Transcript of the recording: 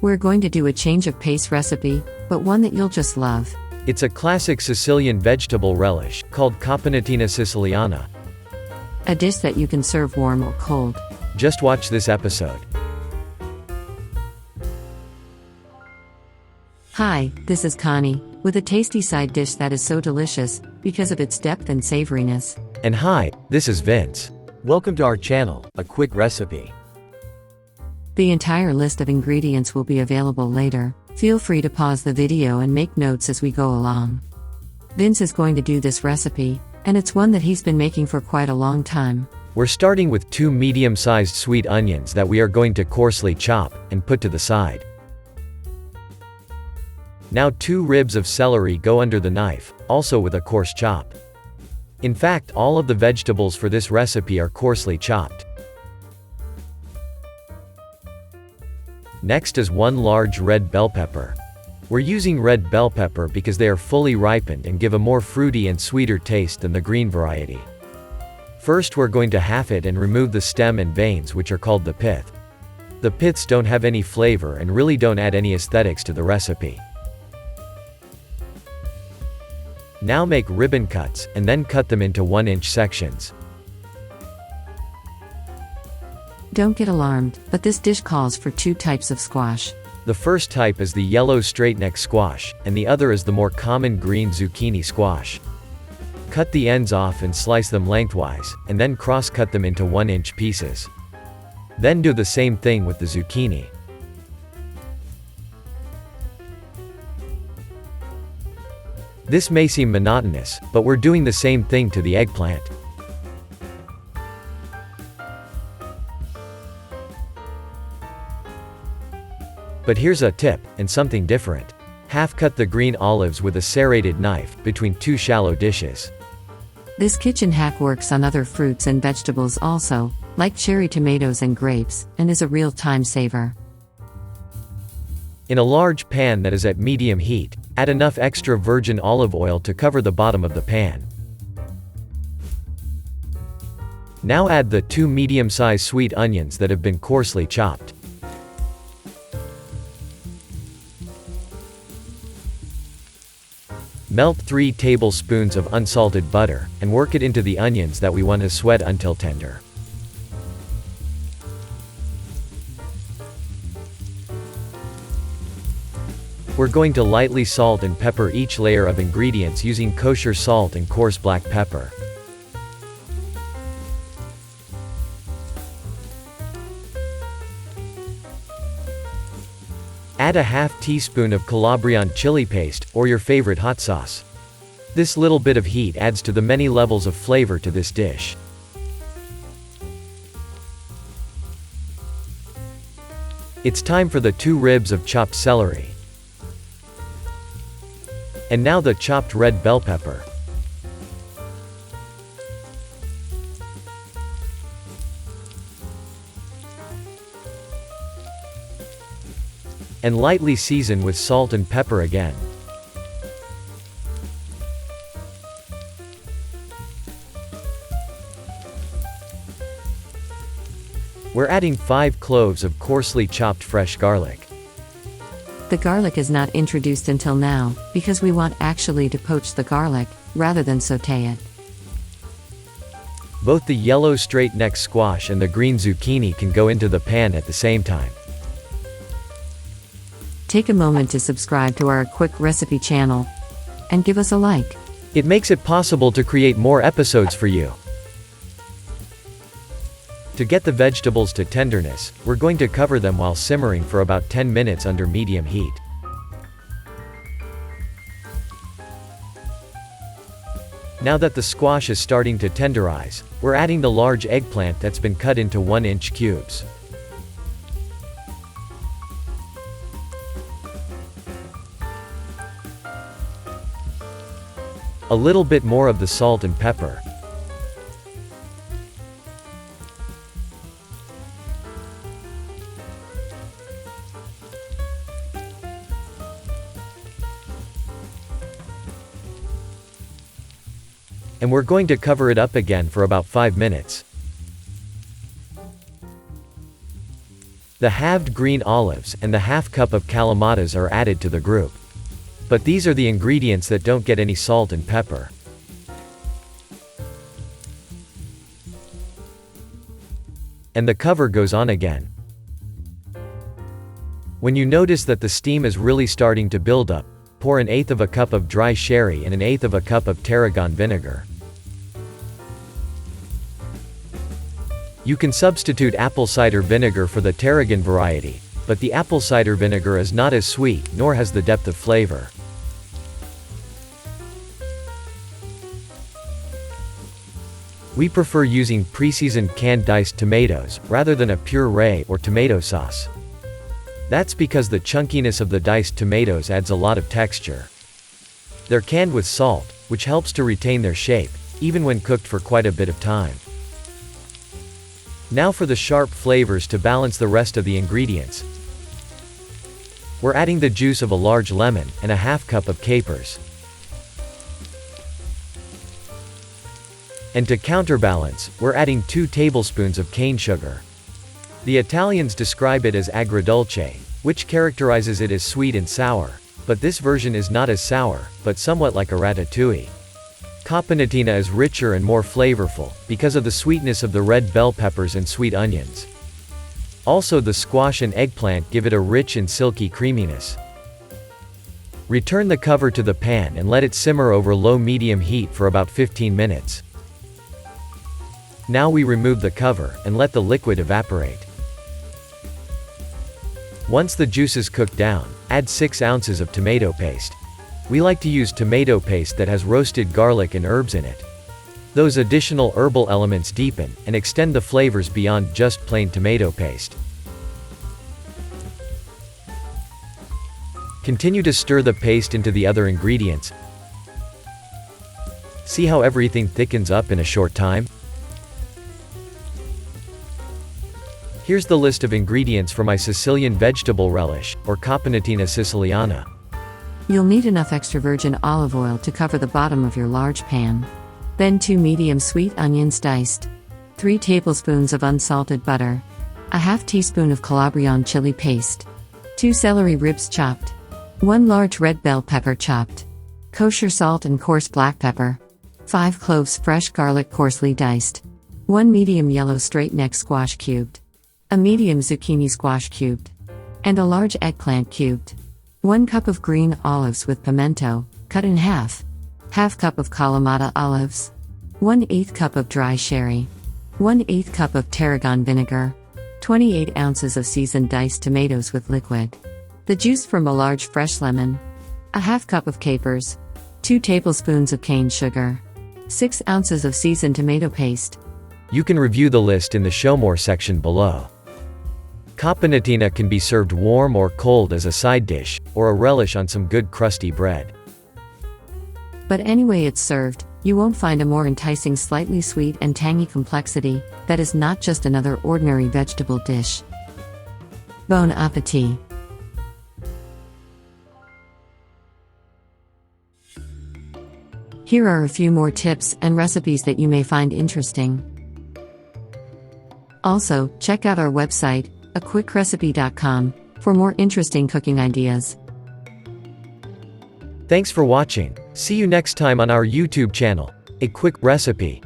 We're going to do a change of pace recipe, but one that you'll just love. It's a classic Sicilian vegetable relish, called Caponatina Siciliana. A dish that you can serve warm or cold. Just watch this episode. Hi, this is Connie, with a tasty side dish that is so delicious, because of its depth and savoriness. And hi, this is Vince. Welcome to our channel, A Quick Recipe. The entire list of ingredients will be available later. Feel free to pause the video and make notes as we go along. Vince is going to do this recipe, and it's one that he's been making for quite a long time. We're starting with 2 medium-sized sweet onions that we are going to coarsely chop and put to the side. Now 2 ribs of celery go under the knife, also with a coarse chop. In fact, all of the vegetables for this recipe are coarsely chopped. Next is 1 large red bell pepper. We're using red bell pepper because they are fully ripened and give a more fruity and sweeter taste than the green variety. First, we're going to half it and remove the stem and veins, which are called the pith. The piths don't have any flavor and really don't add any aesthetics to the recipe. Now make ribbon cuts, and then cut them into 1-inch sections. Don't get alarmed, but this dish calls for 2 types of squash. The first type is the yellow straightneck squash, and the other is the more common green zucchini squash. Cut the ends off and slice them lengthwise, and then cross-cut them into 1-inch pieces. Then do the same thing with the zucchini. This may seem monotonous, but we're doing the same thing to the eggplant. But here's a tip, and something different. Half-cut the green olives with a serrated knife, between 2 shallow dishes. This kitchen hack works on other fruits and vegetables also, like cherry tomatoes and grapes, and is a real time saver. In a large pan that is at medium heat, add enough extra virgin olive oil to cover the bottom of the pan. Now add the 2 medium-sized sweet onions that have been coarsely chopped. Melt 3 tablespoons of unsalted butter, and work it into the onions that we want to sweat until tender. We're going to lightly salt and pepper each layer of ingredients using kosher salt and coarse black pepper. Add a half teaspoon of Calabrian chili paste, or your favorite hot sauce. This little bit of heat adds to the many levels of flavor to this dish. It's time for the 2 ribs of chopped celery. And now the chopped red bell pepper. And lightly season with salt and pepper again. We're adding 5 cloves of coarsely chopped fresh garlic. The garlic is not introduced until now, because we want actually to poach the garlic, rather than saute it. Both the yellow straightneck squash and the green zucchini can go into the pan at the same time. Take a moment to subscribe to our Quick Recipe channel, and give us a like. It makes it possible to create more episodes for you. To get the vegetables to tenderness, we're going to cover them while simmering for about 10 minutes under medium heat. Now that the squash is starting to tenderize, we're adding the large eggplant that's been cut into 1-inch cubes. A little bit more of the salt and pepper. And we're going to cover it up again for about 5 minutes. The halved green olives and the half cup of calamatas are added to the group. But these are the ingredients that don't get any salt and pepper. And the cover goes on again. When you notice that the steam is really starting to build up, pour 1/8 of a cup of dry sherry and 1/8 of a cup of tarragon vinegar. You can substitute apple cider vinegar for the tarragon variety, but the apple cider vinegar is not as sweet nor has the depth of flavor. We prefer using pre-seasoned canned diced tomatoes, rather than a puree or tomato sauce. That's because the chunkiness of the diced tomatoes adds a lot of texture. They're canned with salt, which helps to retain their shape, even when cooked for quite a bit of time. Now for the sharp flavors to balance the rest of the ingredients. We're adding the juice of a large lemon, and a half cup of capers. And to counterbalance, we're adding 2 tablespoons of cane sugar. The Italians describe it as agrodolce, which characterizes it as sweet and sour, but this version is not as sour, but somewhat like a ratatouille. Caponatina is richer and more flavorful, because of the sweetness of the red bell peppers and sweet onions. Also the squash and eggplant give it a rich and silky creaminess. Return the cover to the pan and let it simmer over low-medium heat for about 15 minutes. Now we remove the cover, and let the liquid evaporate. Once the juice is cooked down, add 6 ounces of tomato paste. We like to use tomato paste that has roasted garlic and herbs in it. Those additional herbal elements deepen, and extend the flavors beyond just plain tomato paste. Continue to stir the paste into the other ingredients. See how everything thickens up in a short time? Here's the list of ingredients for my Sicilian vegetable relish, or Caponatina Siciliana. You'll need enough extra virgin olive oil to cover the bottom of your large pan. Then 2 medium sweet onions diced, 3 tablespoons of unsalted butter, a half teaspoon of Calabrian chili paste, 2 celery ribs chopped, 1 large red bell pepper chopped, kosher salt and coarse black pepper, 5 cloves fresh garlic coarsely diced, 1 medium yellow straightneck squash cubed, a medium zucchini squash cubed, and a large eggplant cubed. 1 cup of green olives with pimento, cut in half cup of Kalamata olives, 1/8 cup of dry sherry, 1/8 cup of tarragon vinegar, 28 ounces of seasoned diced tomatoes with liquid, the juice from a large fresh lemon, a half cup of capers, 2 tablespoons of cane sugar, 6 ounces of seasoned tomato paste. You can review the list in the Show More section below. Caponatina can be served warm or cold as a side dish, or a relish on some good crusty bread. But anyway it's served, you won't find a more enticing slightly sweet and tangy complexity that is not just another ordinary vegetable dish. Bon appetit! Here are a few more tips and recipes that you may find interesting. Also, check out our website, aquick-recipe.com, for more interesting cooking ideas. Thanks for watching. See you next time on our YouTube channel, A Quick Recipe.